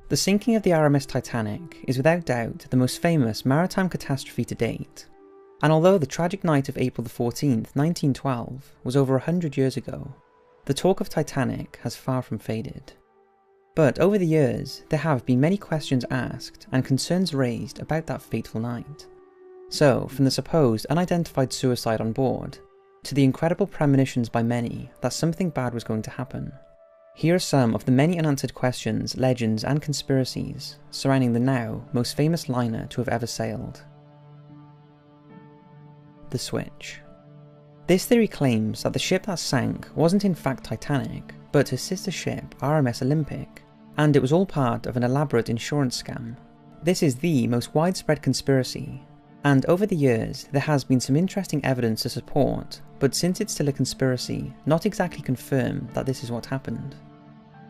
The sinking of the RMS Titanic is without doubt the most famous maritime catastrophe to date, and although the tragic night of April 14th, 1912 was over 100 years ago, the talk of Titanic has far from faded. But over the years, there have been many questions asked and concerns raised about that fateful night. So, from the supposed unidentified suicide on board, to the incredible premonitions by many that something bad was going to happen, here are some of the many unanswered questions, legends and conspiracies surrounding the now most famous liner to have ever sailed. The Switch. This theory claims that the ship that sank wasn't in fact Titanic, but her sister ship RMS Olympic, and it was all part of an elaborate insurance scam. This is the most widespread conspiracy, and over the years there has been some interesting evidence to support, but since it's still a conspiracy, not exactly confirm that this is what happened.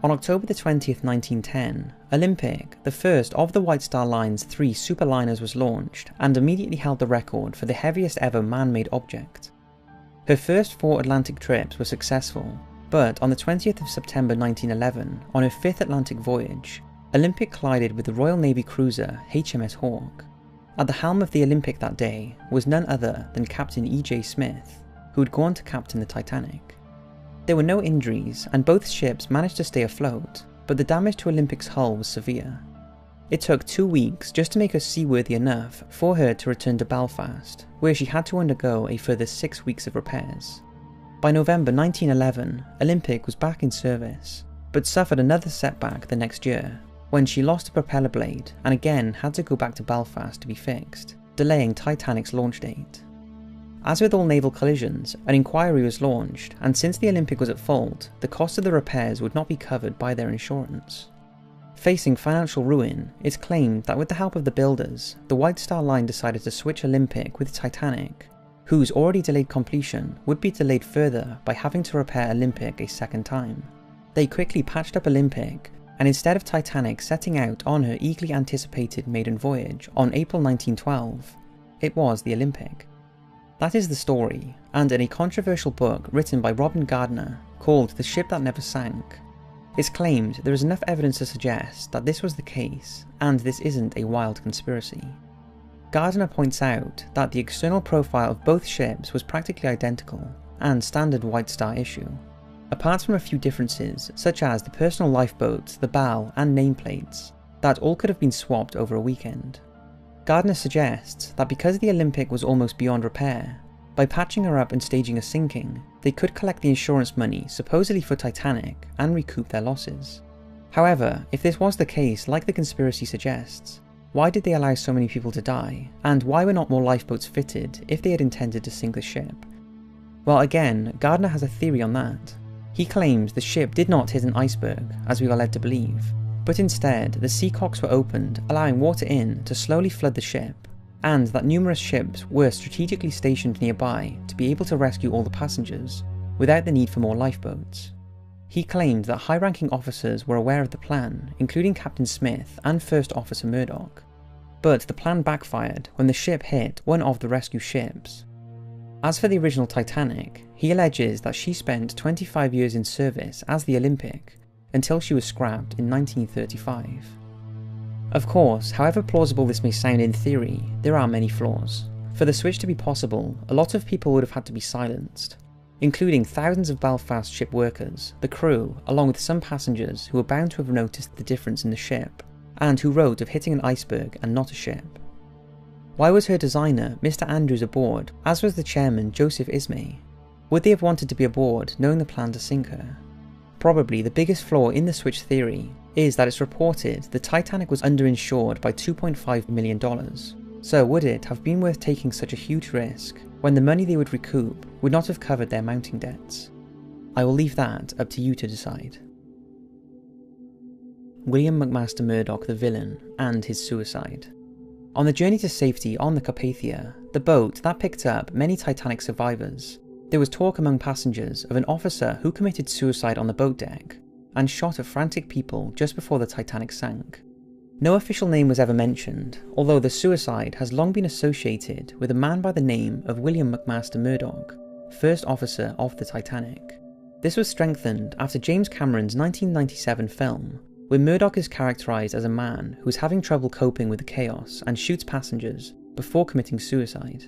On October 20th, 1910, Olympic, the first of the White Star Line's 3 superliners, was launched and immediately held the record for the heaviest ever man-made object. Her first 4 Atlantic trips were successful, but on the 20th of September 1911, on her 5th Atlantic voyage, Olympic collided with the Royal Navy cruiser HMS Hawke. At the helm of the Olympic that day was none other than Captain E.J. Smith, who had gone to captain the Titanic. There were no injuries, and both ships managed to stay afloat, but the damage to Olympic's hull was severe. It took 2 weeks just to make her seaworthy enough for her to return to Belfast, where she had to undergo a further 6 weeks of repairs. By November 1911, Olympic was back in service, but suffered another setback the next year, when she lost a propeller blade and again had to go back to Belfast to be fixed, delaying Titanic's launch date. As with all naval collisions, an inquiry was launched, and since the Olympic was at fault, the cost of the repairs would not be covered by their insurance. Facing financial ruin, it's claimed that with the help of the builders, the White Star Line decided to switch Olympic with Titanic, whose already delayed completion would be delayed further by having to repair Olympic a second time. They quickly patched up Olympic, and instead of Titanic setting out on her eagerly anticipated maiden voyage on April 1912, it was the Olympic. That is the story, and in a controversial book written by Robin Gardner called The Ship That Never Sank, it's claimed there is enough evidence to suggest that this was the case, and this isn't a wild conspiracy. Gardner points out that the external profile of both ships was practically identical, and standard White Star issue, apart from a few differences such as the personal lifeboats, the bow and nameplates, that all could have been swapped over a weekend. Gardner suggests that because the Olympic was almost beyond repair, by patching her up and staging a sinking, they could collect the insurance money supposedly for Titanic and recoup their losses. However, if this was the case like the conspiracy suggests, why did they allow so many people to die, and why were not more lifeboats fitted if they had intended to sink the ship? Well, again, Gardner has a theory on that. He claims the ship did not hit an iceberg, as we are led to believe, but instead the seacocks were opened, allowing water in to slowly flood the ship, and that numerous ships were strategically stationed nearby to be able to rescue all the passengers, without the need for more lifeboats. He claimed that high-ranking officers were aware of the plan, including Captain Smith and First Officer Murdoch, but the plan backfired when the ship hit one of the rescue ships. As for the original Titanic, he alleges that she spent 25 years in service as the Olympic, until she was scrapped in 1935. Of course, however plausible this may sound in theory, there are many flaws. For the switch to be possible, a lot of people would have had to be silenced, including thousands of Belfast ship workers, the crew, along with some passengers who were bound to have noticed the difference in the ship, and who wrote of hitting an iceberg and not a ship. Why was her designer, Mr. Andrews, aboard, as was the chairman, Joseph Ismay? Would they have wanted to be aboard knowing the plan to sink her? Probably the biggest flaw in the switch theory is that it's reported the Titanic was underinsured by $2.5 million, so would it have been worth taking such a huge risk when the money they would recoup would not have covered their mounting debts? I will leave that up to you to decide. William McMaster Murdoch, the villain, and his suicide. On the journey to safety on the Carpathia, the boat that picked up many Titanic survivors, there was talk among passengers of an officer who committed suicide on the boat deck and shot at frantic people just before the Titanic sank. No official name was ever mentioned, although the suicide has long been associated with a man by the name of William McMaster Murdoch, first officer of the Titanic. This was strengthened after James Cameron's 1997 film, where Murdoch is characterised as a man who is having trouble coping with the chaos and shoots passengers before committing suicide.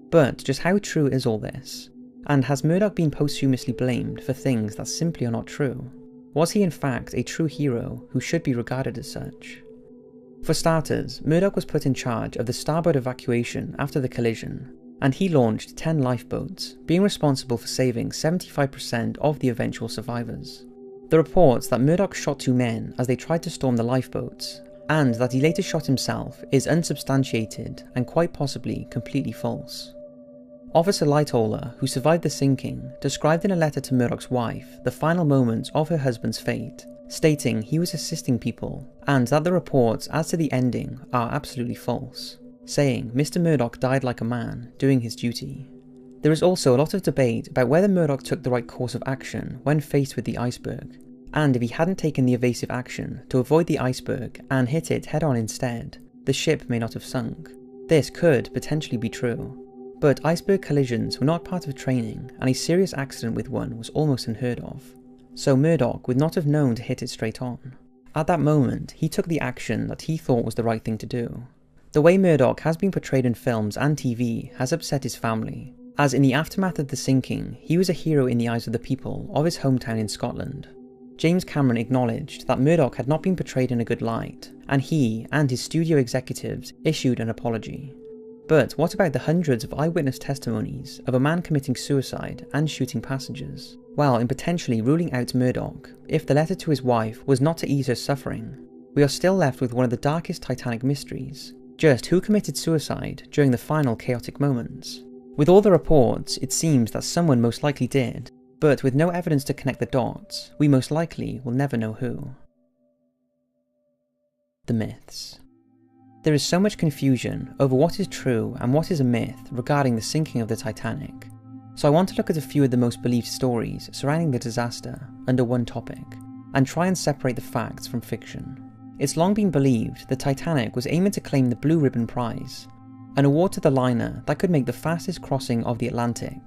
But just how true is all this? And has Murdoch been posthumously blamed for things that simply are not true? Was he in fact a true hero who should be regarded as such? For starters, Murdoch was put in charge of the starboard evacuation after the collision, and he launched 10 lifeboats, being responsible for saving 75% of the eventual survivors. The reports that Murdoch shot 2 men as they tried to storm the lifeboats, and that he later shot himself, is unsubstantiated and quite possibly completely false. Officer Lightoller, who survived the sinking, described in a letter to Murdoch's wife the final moments of her husband's fate, stating he was assisting people and that the reports as to the ending are absolutely false, saying Mr. Murdoch died like a man, doing his duty. There is also a lot of debate about whether Murdoch took the right course of action when faced with the iceberg, and if he hadn't taken the evasive action to avoid the iceberg and hit it head-on instead, the ship may not have sunk. This could potentially be true, but iceberg collisions were not part of training, and a serious accident with one was almost unheard of. So Murdoch would not have known to hit it straight on. At that moment, he took the action that he thought was the right thing to do. The way Murdoch has been portrayed in films and TV has upset his family, as in the aftermath of the sinking, he was a hero in the eyes of the people of his hometown in Scotland. James Cameron acknowledged that Murdoch had not been portrayed in a good light, and he and his studio executives issued an apology. But what about the hundreds of eyewitness testimonies of a man committing suicide and shooting passengers, while in potentially ruling out Murdoch if the letter to his wife was not to ease her suffering? We are still left with one of the darkest Titanic mysteries, just who committed suicide during the final chaotic moments. With all the reports, it seems that someone most likely did, but with no evidence to connect the dots, we most likely will never know who. The myths. There is so much confusion over what is true and what is a myth regarding the sinking of the Titanic, so I want to look at a few of the most believed stories surrounding the disaster under one topic, and try and separate the facts from fiction. It's long been believed the Titanic was aiming to claim the Blue Ribbon Prize, an award to the liner that could make the fastest crossing of the Atlantic,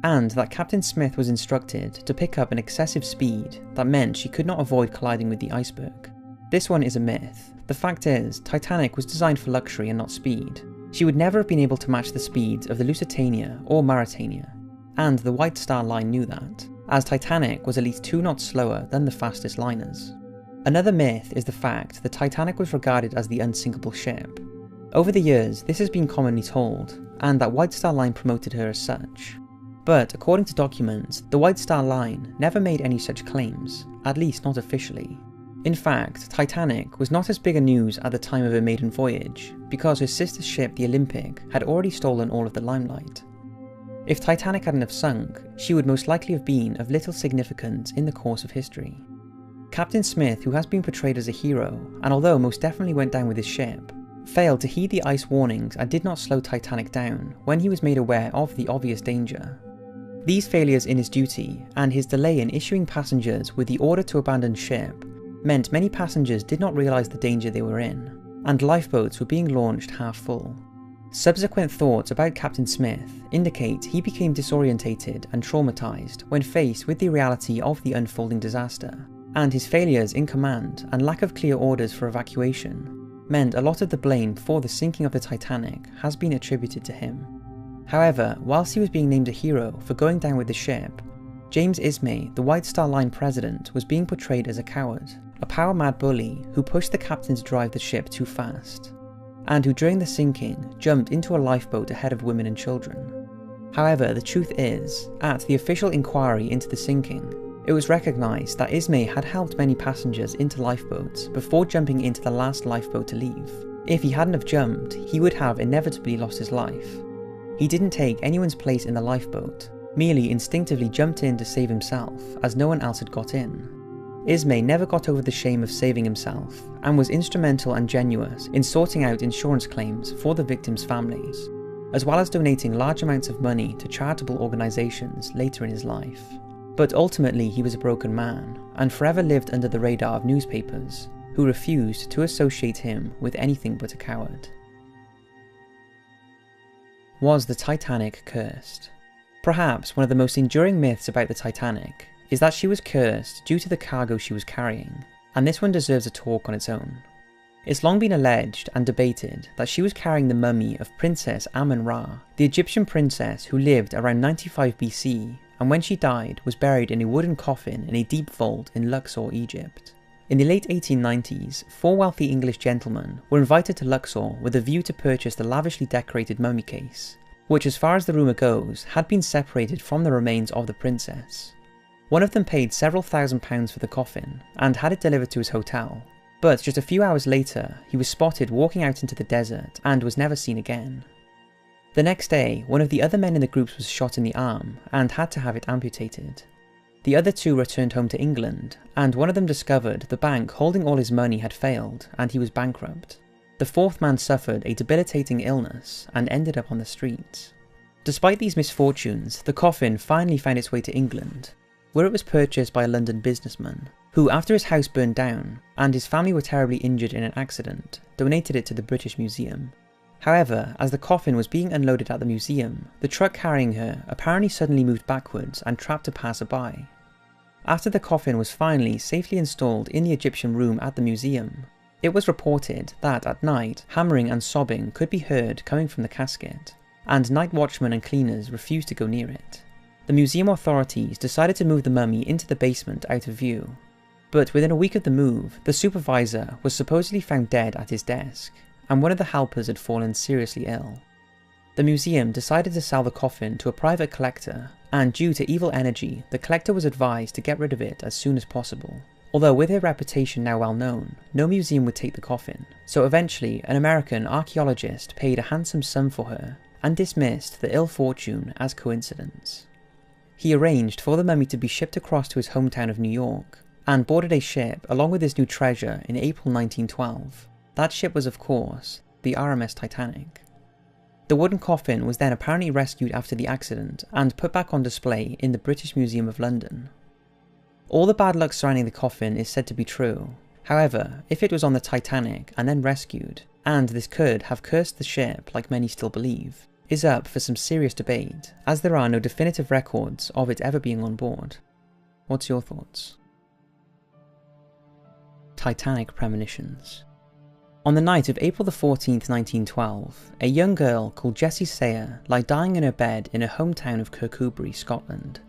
and that Captain Smith was instructed to pick up an excessive speed that meant she could not avoid colliding with the iceberg. This one is a myth. The fact is, Titanic was designed for luxury and not speed. She would never have been able to match the speeds of the Lusitania or Mauretania, and the White Star Line knew that, as Titanic was at least 2 knots slower than the fastest liners. Another myth is the fact the Titanic was regarded as the unsinkable ship. Over the years, this has been commonly told, and that White Star Line promoted her as such. But according to documents, the White Star Line never made any such claims, at least not officially. In fact, Titanic was not as big a news at the time of her maiden voyage, because her sister ship, the Olympic, had already stolen all of the limelight. If Titanic hadn't have sunk, she would most likely have been of little significance in the course of history. Captain Smith, who has been portrayed as a hero, and although most definitely went down with his ship, failed to heed the ice warnings and did not slow Titanic down when he was made aware of the obvious danger. These failures in his duty, and his delay in issuing passengers with the order to abandon ship, meant many passengers did not realise the danger they were in, and lifeboats were being launched half full. Subsequent thoughts about Captain Smith indicate he became disorientated and traumatised when faced with the reality of the unfolding disaster, and his failures in command and lack of clear orders for evacuation meant a lot of the blame for the sinking of the Titanic has been attributed to him. However, whilst he was being named a hero for going down with the ship, James Ismay, the White Star Line president, was being portrayed as a coward, a power-mad bully who pushed the captain to drive the ship too fast, and who during the sinking jumped into a lifeboat ahead of women and children. However, the truth is, at the official inquiry into the sinking, it was recognised that Ismay had helped many passengers into lifeboats before jumping into the last lifeboat to leave. If he hadn't have jumped, he would have inevitably lost his life. He didn't take anyone's place in the lifeboat, merely instinctively jumped in to save himself, as no one else had got in. Ismay never got over the shame of saving himself, and was instrumental and generous in sorting out insurance claims for the victims' families, as well as donating large amounts of money to charitable organisations later in his life. But ultimately he was a broken man, and forever lived under the radar of newspapers, who refused to associate him with anything but a coward. Was the Titanic cursed? Perhaps one of the most enduring myths about the Titanic is that she was cursed due to the cargo she was carrying. and this one deserves a talk on its own. It's long been alleged and debated that she was carrying the mummy of Princess Amun-Ra, the Egyptian princess who lived around 95 BC, and when she died was buried in a wooden coffin in a deep vault in Luxor, Egypt. In the late 1890s, 4 wealthy English gentlemen were invited to Luxor with a view to purchase the lavishly decorated mummy case, which, as far as the rumour goes, had been separated from the remains of the princess. One of them paid several £1,000s for the coffin and had it delivered to his hotel, but just a few hours later he was spotted walking out into the desert and was never seen again. The next day, one of the other men in the groups was shot in the arm and had to have it amputated. The other 2 returned home to England, and one of them discovered the bank holding all his money had failed and he was bankrupt. The 4th man suffered a debilitating illness and ended up on the streets. Despite these misfortunes, the coffin finally found its way to England, where it was purchased by a London businessman, who, after his house burned down and his family were terribly injured in an accident, donated it to the British Museum. However, as the coffin was being unloaded at the museum, the truck carrying her apparently suddenly moved backwards and trapped a passerby. After the coffin was finally safely installed in the Egyptian room at the museum, it was reported that at night hammering and sobbing could be heard coming from the casket, and night watchmen and cleaners refused to go near it. The museum authorities decided to move the mummy into the basement out of view, but within a week of the move, the supervisor was supposedly found dead at his desk, and one of the helpers had fallen seriously ill. The museum decided to sell the coffin to a private collector, and due to evil energy, the collector was advised to get rid of it as soon as possible. Although with her reputation now well known, no museum would take the coffin, so eventually an American archaeologist paid a handsome sum for her, and dismissed the ill fortune as coincidence. He arranged for the mummy to be shipped across to his hometown of New York, and boarded a ship along with his new treasure in April 1912. That ship was, of course, the RMS Titanic. The wooden coffin was then apparently rescued after the accident and put back on display in the British Museum of London. All the bad luck surrounding the coffin is said to be true. However, if it was on the Titanic and then rescued, and this could have cursed the ship like many still believe, is up for some serious debate, as there are no definitive records of it ever being on board. What's your thoughts? Titanic premonitions. On the night of April the 14th, 1912, a young girl called Jessie Sayer lay dying in her bed in her hometown of Kirkcudbright, Scotland.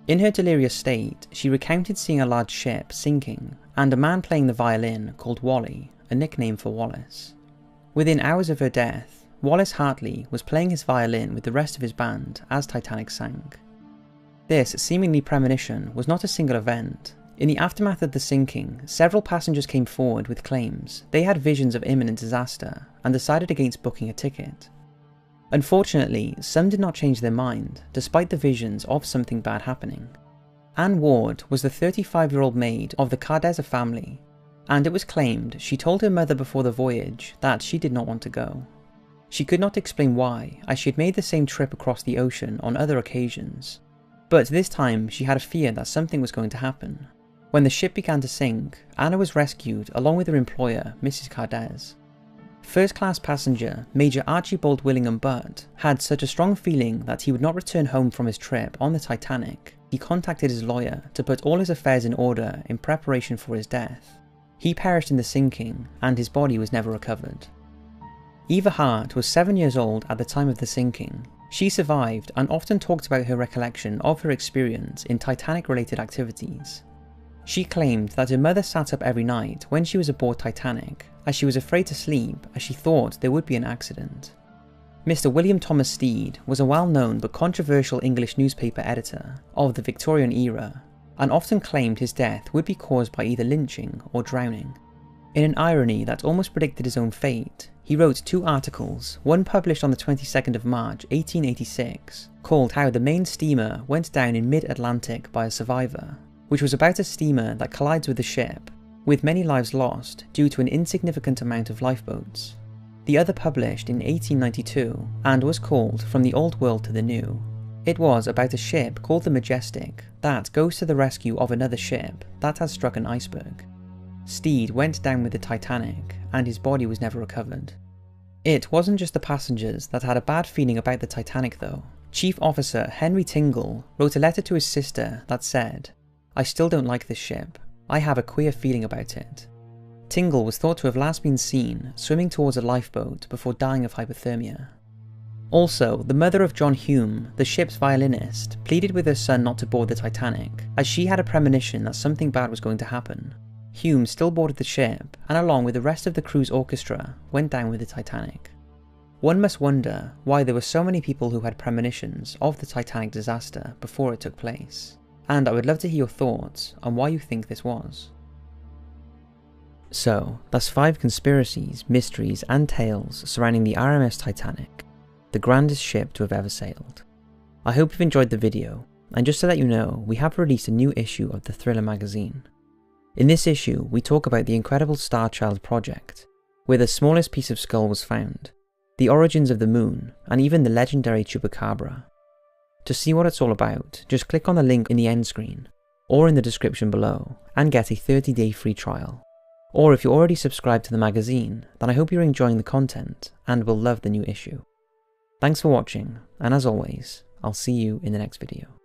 In her delirious state, she recounted seeing a large ship sinking, and a man playing the violin called Wally, a nickname for Wallace. Within hours of her death, Wallace Hartley was playing his violin with the rest of his band as Titanic sank. This seemingly premonition was not a single event. In the aftermath of the sinking, several passengers came forward with claims they had visions of imminent disaster and decided against booking a ticket. Unfortunately, some did not change their mind, despite the visions of something bad happening. Anne Ward was the 35-year-old maid of the Cardezza family, and it was claimed she told her mother before the voyage that she did not want to go. She could not explain why, as she had made the same trip across the ocean on other occasions, but this time she had a fear that something was going to happen. When the ship began to sink, Anna was rescued along with her employer, Mrs. Cardez. First-class passenger Major Archibald Willingham Butt had such a strong feeling that he would not return home from his trip on the Titanic. He contacted his lawyer to put all his affairs in order in preparation for his death. He perished in the sinking, and his body was never recovered. Eva Hart was 7 years old at the time of the sinking. She survived and often talked about her recollection of her experience in Titanic-related activities. She claimed that her mother sat up every night when she was aboard Titanic, as she was afraid to sleep as she thought there would be an accident. Mr. William Thomas Stead was a well-known but controversial English newspaper editor of the Victorian era, and often claimed his death would be caused by either lynching or drowning. In an irony that almost predicted his own fate, he wrote 2 articles, one published on the 22nd of March 1886, called How the Main Steamer Went Down in Mid-Atlantic by a Survivor, which was about a steamer that collides with the ship, with many lives lost due to an insignificant amount of lifeboats. The other published in 1892, and was called From the Old World to the New. It was about a ship called the Majestic that goes to the rescue of another ship that has struck an iceberg. Stead went down with the Titanic, and his body was never recovered. It wasn't just the passengers that had a bad feeling about the Titanic though. Chief Officer Henry Tingle wrote a letter to his sister that said, "I still don't like this ship. I have a queer feeling about it. Tingle was thought to have last been seen swimming towards a lifeboat before dying of hypothermia. Also, the mother of John Hume, the ship's violinist, pleaded with her son not to board the Titanic, as she had a premonition that something bad was going to happen. Hume still boarded the ship, and along with the rest of the crew's orchestra, went down with the Titanic. One must wonder why there were so many people who had premonitions of the Titanic disaster before it took place, and I would love to hear your thoughts on why you think this was. So, that's 5 conspiracies, mysteries and tales surrounding the RMS Titanic, the grandest ship to have ever sailed. I hope you've enjoyed the video, and just to let you know, we have released a new issue of the Thriller magazine. In this issue, we talk about the incredible Star Child project, where the smallest piece of skull was found, the origins of the moon, and even the legendary Chupacabra. To see what it's all about, just click on the link in the end screen, or in the description below, and get a 30-day free trial. Or if you're already subscribed to the magazine, then I hope you're enjoying the content, and will love the new issue. Thanks for watching, and as always, I'll see you in the next video.